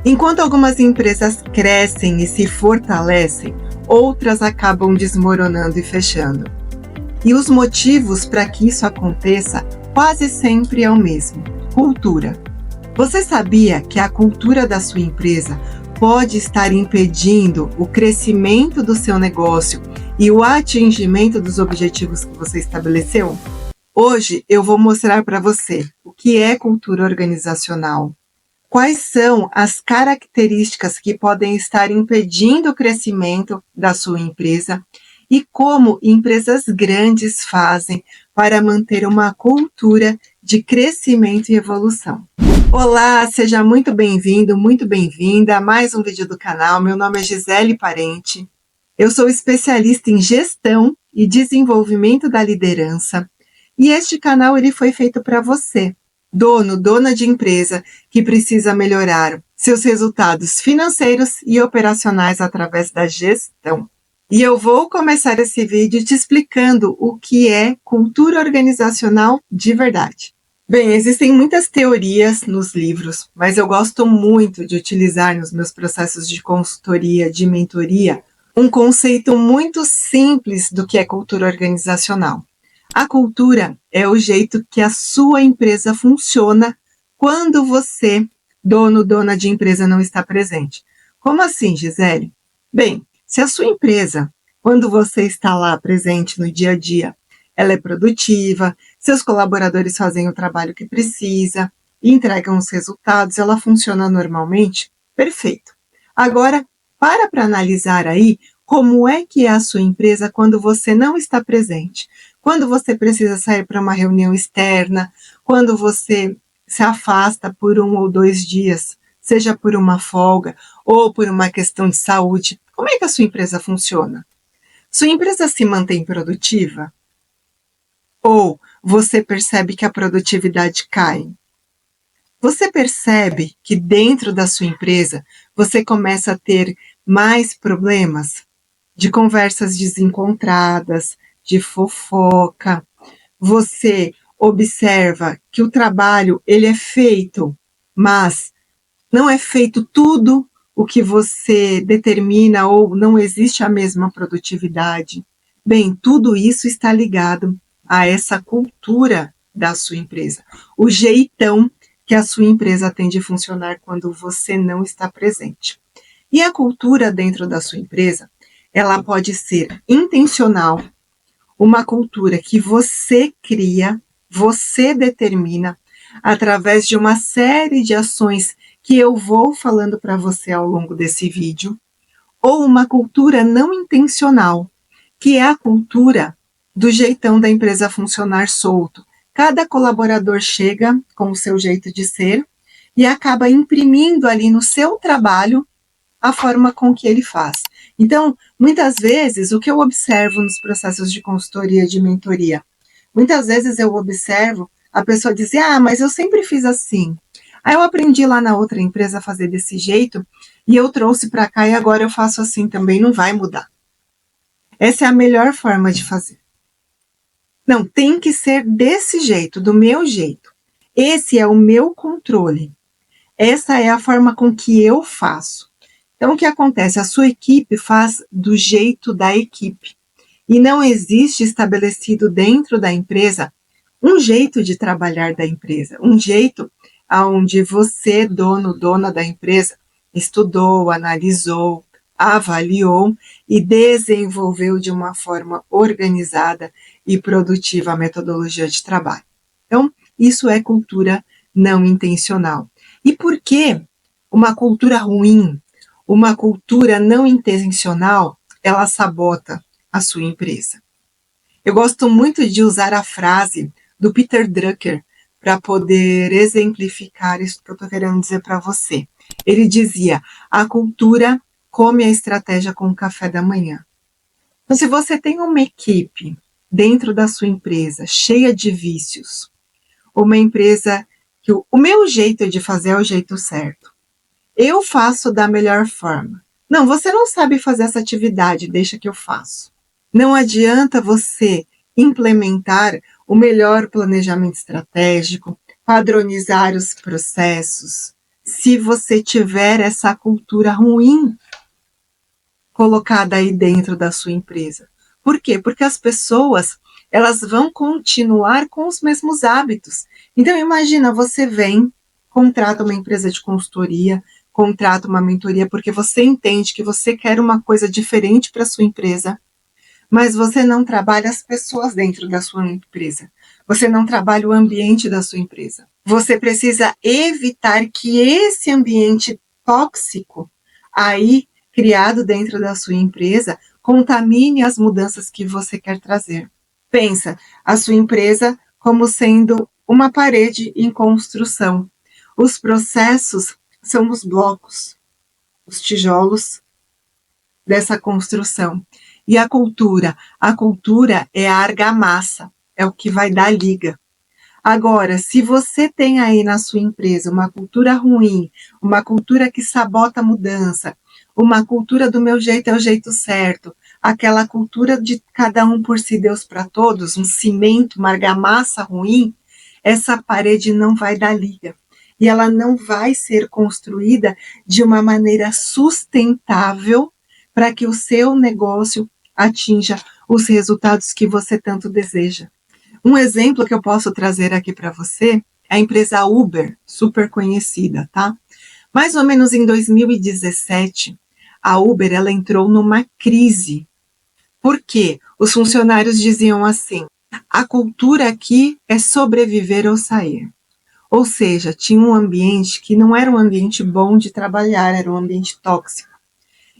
Enquanto algumas empresas crescem e se fortalecem, outras acabam desmoronando e fechando. E os motivos para que isso aconteça quase sempre é o mesmo: cultura. Você sabia que a cultura da sua empresa pode estar impedindo o crescimento do seu negócio e o atingimento dos objetivos que você estabeleceu? Hoje eu vou mostrar para você o que é cultura organizacional, quais são as características que podem estar impedindo o crescimento da sua empresa e como empresas grandes fazem para manter uma cultura de crescimento e evolução. Olá, seja muito bem-vindo, muito bem-vinda a mais um vídeo do canal. Meu nome é Gisele Parente. Eu sou especialista em gestão e desenvolvimento da liderança. E este canal ele foi feito para você, dona de empresa que precisa melhorar seus resultados financeiros e operacionais através da gestão. E eu vou começar esse vídeo te explicando o que é cultura organizacional de verdade. Bem, existem muitas teorias nos livros, mas eu gosto muito de utilizar nos meus processos de consultoria, de mentoria, um conceito muito simples do que é cultura organizacional. A cultura é o jeito que a sua empresa funciona quando você, dona de empresa, não está presente. Como assim, Gisele? Bem, se a sua empresa, quando você está lá presente no dia a dia, ela é produtiva, seus colaboradores fazem o trabalho que precisa, entregam os resultados, ela funciona normalmente, perfeito. Agora, para analisar aí como é que é a sua empresa quando você não está presente. Quando você precisa sair para uma reunião externa, quando você se afasta por 1 ou 2 dias, seja por uma folga ou por uma questão de saúde, como é que a sua empresa funciona? Sua empresa se mantém produtiva? Ou você percebe que a produtividade cai? Você percebe que dentro da sua empresa você começa a ter mais problemas de conversas desencontradas, de fofoca? Você observa que o trabalho ele é feito, mas não é feito tudo o que você determina ou não existe a mesma produtividade? Bem, tudo isso está ligado a essa cultura da sua empresa, o jeitão que a sua empresa tem de funcionar quando você não está presente. E a cultura dentro da sua empresa, ela pode ser intencional, uma cultura que você cria, você determina, através de uma série de ações que eu vou falando para você ao longo desse vídeo, ou uma cultura não intencional, que é a cultura do jeitão da empresa funcionar solto. Cada colaborador chega com o seu jeito de ser e acaba imprimindo ali no seu trabalho a forma com que ele faz. Então, muitas vezes, o que eu observo nos processos de consultoria, de mentoria, muitas vezes eu observo a pessoa dizer, mas eu sempre fiz assim. Aí eu aprendi lá na outra empresa a fazer desse jeito e eu trouxe para cá e agora eu faço assim também, não vai mudar. Essa é a melhor forma de fazer. Não, tem que ser desse jeito, do meu jeito. Esse é o meu controle. Essa é a forma com que eu faço. Então, o que acontece? A sua equipe faz do jeito da equipe. E não existe estabelecido dentro da empresa um jeito de trabalhar da empresa, um jeito onde você, dona da empresa, estudou, analisou, avaliou e desenvolveu de uma forma organizada e produtiva a metodologia de trabalho. Então, isso é cultura não intencional. E por que uma cultura ruim, uma cultura não intencional, ela sabota a sua empresa? Eu gosto muito de usar a frase do Peter Drucker para poder exemplificar isso que eu estou querendo dizer para você. Ele dizia, a cultura come a estratégia com o café da manhã. Então, se você tem uma equipe dentro da sua empresa cheia de vícios, uma empresa que o meu jeito de fazer é o jeito certo, eu faço da melhor forma. Não, você não sabe fazer essa atividade, deixa que eu faço. Não adianta você implementar o melhor planejamento estratégico, padronizar os processos, se você tiver essa cultura ruim colocada aí dentro da sua empresa. Por quê? Porque as pessoas, elas vão continuar com os mesmos hábitos. Então imagina, você vem, contrata uma empresa de consultoria, contrata uma mentoria porque você entende que você quer uma coisa diferente para sua empresa, mas você não trabalha as pessoas dentro da sua empresa. Você não trabalha o ambiente da sua empresa. Você precisa evitar que esse ambiente tóxico aí criado dentro da sua empresa contamine as mudanças que você quer trazer. Pensa a sua empresa como sendo uma parede em construção. Os processos são os blocos, os tijolos dessa construção. E a cultura é a argamassa, é o que vai dar liga. Agora, se você tem aí na sua empresa uma cultura ruim, uma cultura que sabota a mudança, uma cultura do meu jeito é o jeito certo, aquela cultura de cada um por si, Deus para todos, um cimento, uma argamassa ruim, essa parede não vai dar liga. E ela não vai ser construída de uma maneira sustentável para que o seu negócio atinja os resultados que você tanto deseja. Um exemplo que eu posso trazer aqui para você é a empresa Uber, super conhecida, tá? Mais ou menos em 2017, a Uber ela entrou numa crise. Por quê? Os funcionários diziam assim: a cultura aqui é sobreviver ou sair. Ou seja, tinha um ambiente que não era um ambiente bom de trabalhar, era um ambiente tóxico.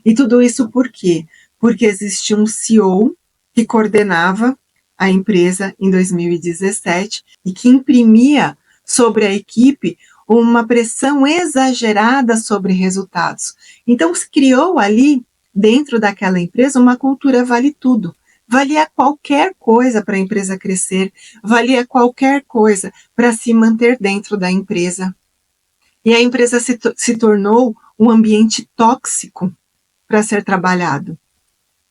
E tudo isso por quê? Porque existia um CEO que coordenava a empresa em 2017 e que imprimia sobre a equipe uma pressão exagerada sobre resultados. Então se criou ali, dentro daquela empresa, uma cultura vale tudo. Valia qualquer coisa para a empresa crescer, valia qualquer coisa para se manter dentro da empresa. E a empresa se tornou um ambiente tóxico para ser trabalhado.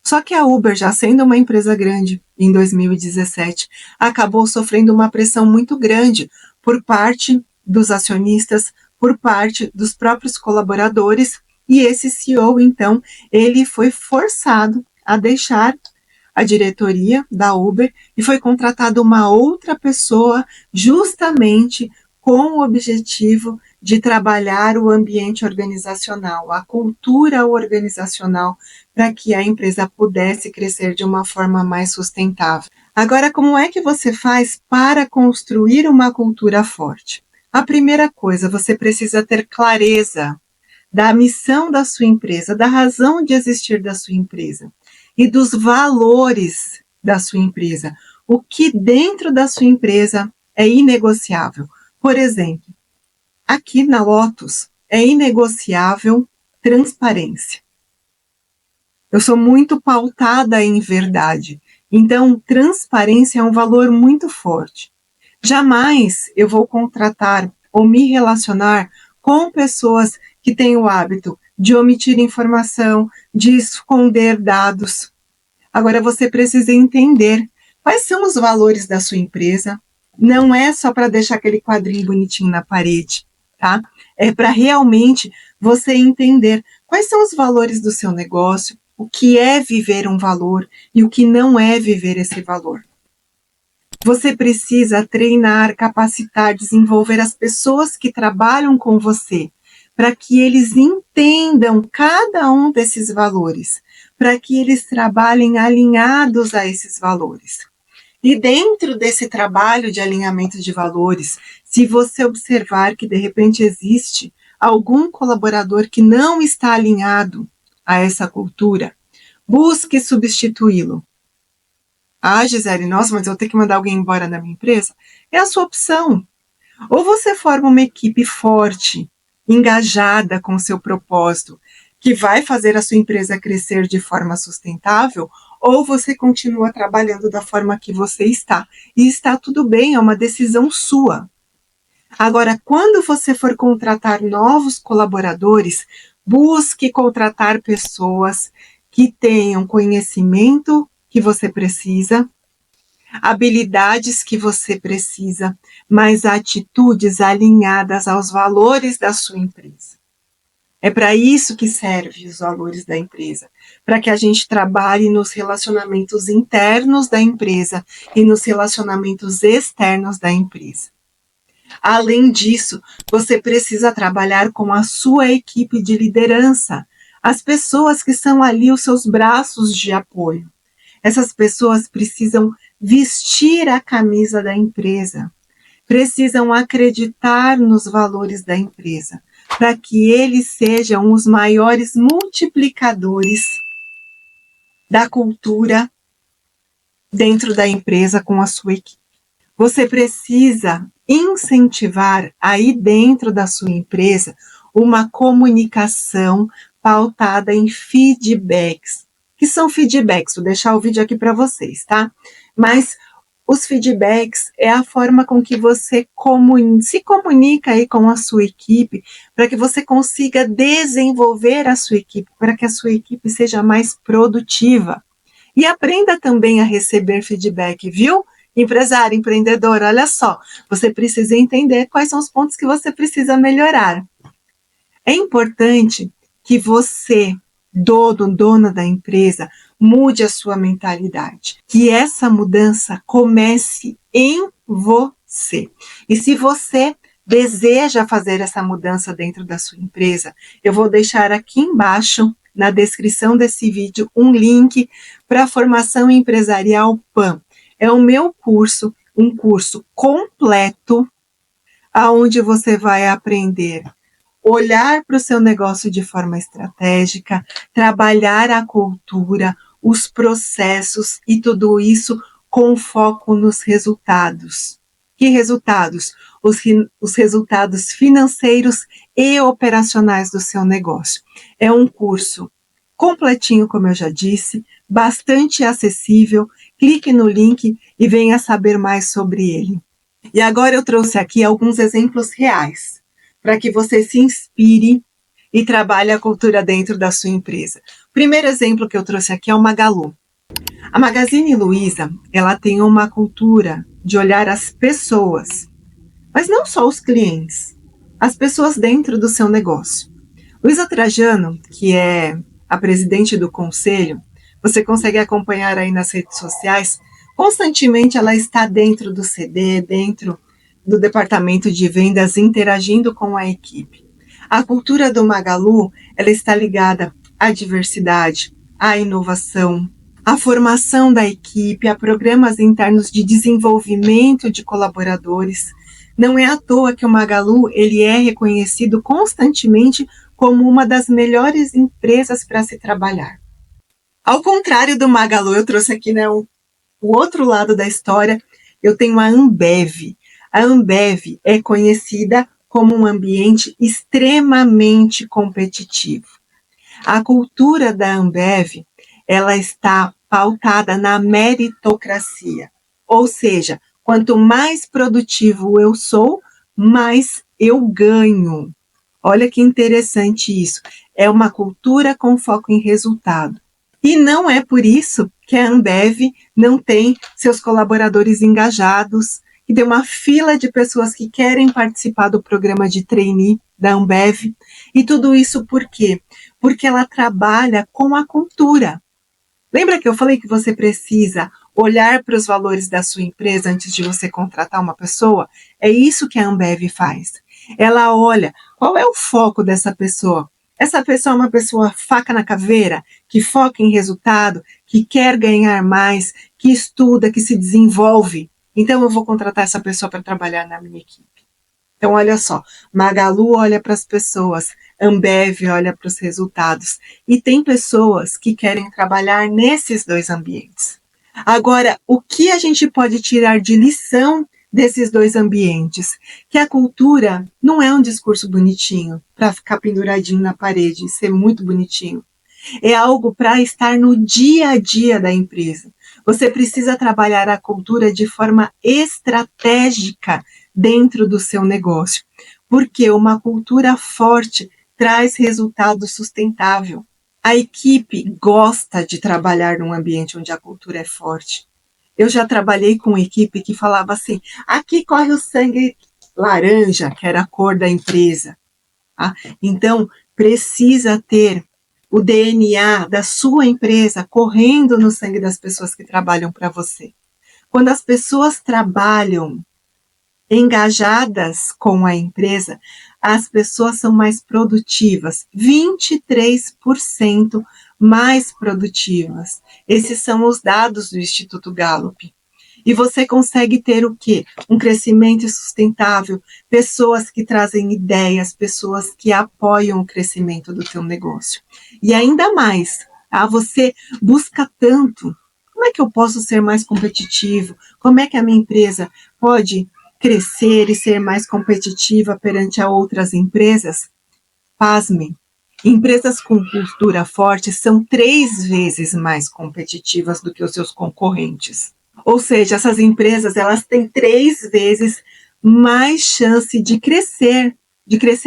Só que a Uber, já sendo uma empresa grande, em 2017, acabou sofrendo uma pressão muito grande por parte dos acionistas, por parte dos próprios colaboradores, e esse CEO, então, ele foi forçado a deixar a diretoria da Uber e foi contratada uma outra pessoa justamente com o objetivo de trabalhar o ambiente organizacional, a cultura organizacional, para que a empresa pudesse crescer de uma forma mais sustentável. Agora, como é que você faz para construir uma cultura forte? A primeira coisa, você precisa ter clareza da missão da sua empresa, da razão de existir da sua empresa e dos valores da sua empresa. O que dentro da sua empresa é inegociável. Por exemplo, aqui na Lotus é inegociável transparência. Eu sou muito pautada em verdade. Então, transparência é um valor muito forte. Jamais eu vou contratar ou me relacionar com pessoas que têm o hábito de omitir informação, de esconder dados. Agora você precisa entender quais são os valores da sua empresa. Não é só para deixar aquele quadrinho bonitinho na parede, tá? É para realmente você entender quais são os valores do seu negócio, o que é viver um valor e o que não é viver esse valor. Você precisa treinar, capacitar, desenvolver as pessoas que trabalham com você, para que eles entendam cada um desses valores, para que eles trabalhem alinhados a esses valores. E dentro desse trabalho de alinhamento de valores, se você observar que de repente existe algum colaborador que não está alinhado a essa cultura, busque substituí-lo. Ah, Gisele, nossa, mas eu tenho que mandar alguém embora da minha empresa? É a sua opção. Ou você forma uma equipe forte, engajada com o seu propósito, que vai fazer a sua empresa crescer de forma sustentável, ou você continua trabalhando da forma que você está. E está tudo bem, é uma decisão sua. Agora, quando você for contratar novos colaboradores, busque contratar pessoas que tenham conhecimento que você precisa, habilidades que você precisa, mas atitudes alinhadas aos valores da sua empresa. É para isso que servem os valores da empresa, para que a gente trabalhe nos relacionamentos internos da empresa e nos relacionamentos externos da empresa. Além disso, você precisa trabalhar com a sua equipe de liderança, as pessoas que são ali os seus braços de apoio. Essas pessoas precisam vestir a camisa da empresa, precisam acreditar nos valores da empresa, para que eles sejam os maiores multiplicadores da cultura dentro da empresa com a sua equipe. Você precisa incentivar aí dentro da sua empresa uma comunicação pautada em feedbacks. Que são feedbacks? Vou deixar o vídeo aqui para vocês, tá? Mas os feedbacks é a forma com que você se comunica aí com a sua equipe para que você consiga desenvolver a sua equipe, para que a sua equipe seja mais produtiva. E aprenda também a receber feedback, viu? Empresário, empreendedor, olha só, você precisa entender quais são os pontos que você precisa melhorar. É importante que você, dona da empresa, mude a sua mentalidade, que essa mudança comece em você. E se você deseja fazer essa mudança dentro da sua empresa, eu vou deixar aqui embaixo, na descrição desse vídeo, um link para a Formação Empresarial PAM. É o meu curso, um curso completo, onde você vai aprender olhar para o seu negócio de forma estratégica, trabalhar a cultura, os processos e tudo isso com foco nos resultados. Que resultados? Os resultados financeiros e operacionais do seu negócio. É um curso completinho, como eu já disse, bastante acessível. Clique no link e venha saber mais sobre ele. E agora eu trouxe aqui alguns exemplos reais, para que você se inspire e trabalhe a cultura dentro da sua empresa. O primeiro exemplo que eu trouxe aqui é o Magalu. A Magazine Luiza, ela tem uma cultura de olhar as pessoas, mas não só os clientes, as pessoas dentro do seu negócio. Luiza Trajano, que é a presidente do conselho, você consegue acompanhar aí nas redes sociais, constantemente ela está dentro do CD, dentro do departamento de vendas, interagindo com a equipe. A cultura do Magalu, ela está ligada à diversidade, à inovação, à formação da equipe, a programas internos de desenvolvimento de colaboradores. Não é à toa que o Magalu ele é reconhecido constantemente como uma das melhores empresas para se trabalhar. Ao contrário do Magalu, eu trouxe aqui o outro lado da história, eu tenho a Ambev. A Ambev é conhecida como um ambiente extremamente competitivo. A cultura da Ambev, ela está pautada na meritocracia, ou seja, quanto mais produtivo eu sou, mais eu ganho. Olha que interessante isso. É uma cultura com foco em resultado. E não é por isso que a Ambev não tem seus colaboradores engajados, que tem uma fila de pessoas que querem participar do programa de trainee da Ambev. E tudo isso por quê? Porque ela trabalha com a cultura. Lembra que eu falei que você precisa olhar para os valores da sua empresa antes de você contratar uma pessoa? É isso que a Ambev faz. Ela olha qual é o foco dessa pessoa. Essa pessoa é uma pessoa faca na caveira, que foca em resultado, que quer ganhar mais, que estuda, que se desenvolve. Então eu vou contratar essa pessoa para trabalhar na minha equipe. Então olha só, Magalu olha para as pessoas, Ambev olha para os resultados. E tem pessoas que querem trabalhar nesses dois ambientes. Agora, o que a gente pode tirar de lição desses dois ambientes? Que a cultura não é um discurso bonitinho para ficar penduradinho na parede e ser muito bonitinho. É algo para estar no dia a dia da empresa. Você precisa trabalhar a cultura de forma estratégica dentro do seu negócio, porque uma cultura forte traz resultado sustentável. A equipe gosta de trabalhar num ambiente onde a cultura é forte. Eu já trabalhei com equipe que falava assim: aqui corre o sangue laranja, que era a cor da empresa. Tá? Então, precisa ter o DNA da sua empresa correndo no sangue das pessoas que trabalham para você. Quando as pessoas trabalham engajadas com a empresa, as pessoas são mais produtivas, 23% mais produtivas. Esses são os dados do Instituto Gallup. E você consegue ter o quê? Um crescimento sustentável, pessoas que trazem ideias, pessoas que apoiam o crescimento do teu negócio. E ainda mais, tá? Você busca tanto, como é que eu posso ser mais competitivo? Como é que a minha empresa pode crescer e ser mais competitiva perante a outras empresas? Pasmem, empresas com cultura forte são 3 vezes mais competitivas do que os seus concorrentes. Ou seja, essas empresas elas têm 3 vezes mais chance de crescer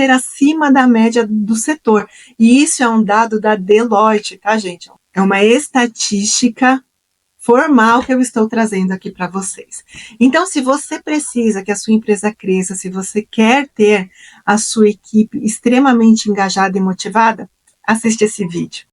acima da média do setor. E isso é um dado da Deloitte, tá, gente? É uma estatística formal que eu estou trazendo aqui para vocês. Então, se você precisa que a sua empresa cresça, se você quer ter a sua equipe extremamente engajada e motivada, assiste esse vídeo.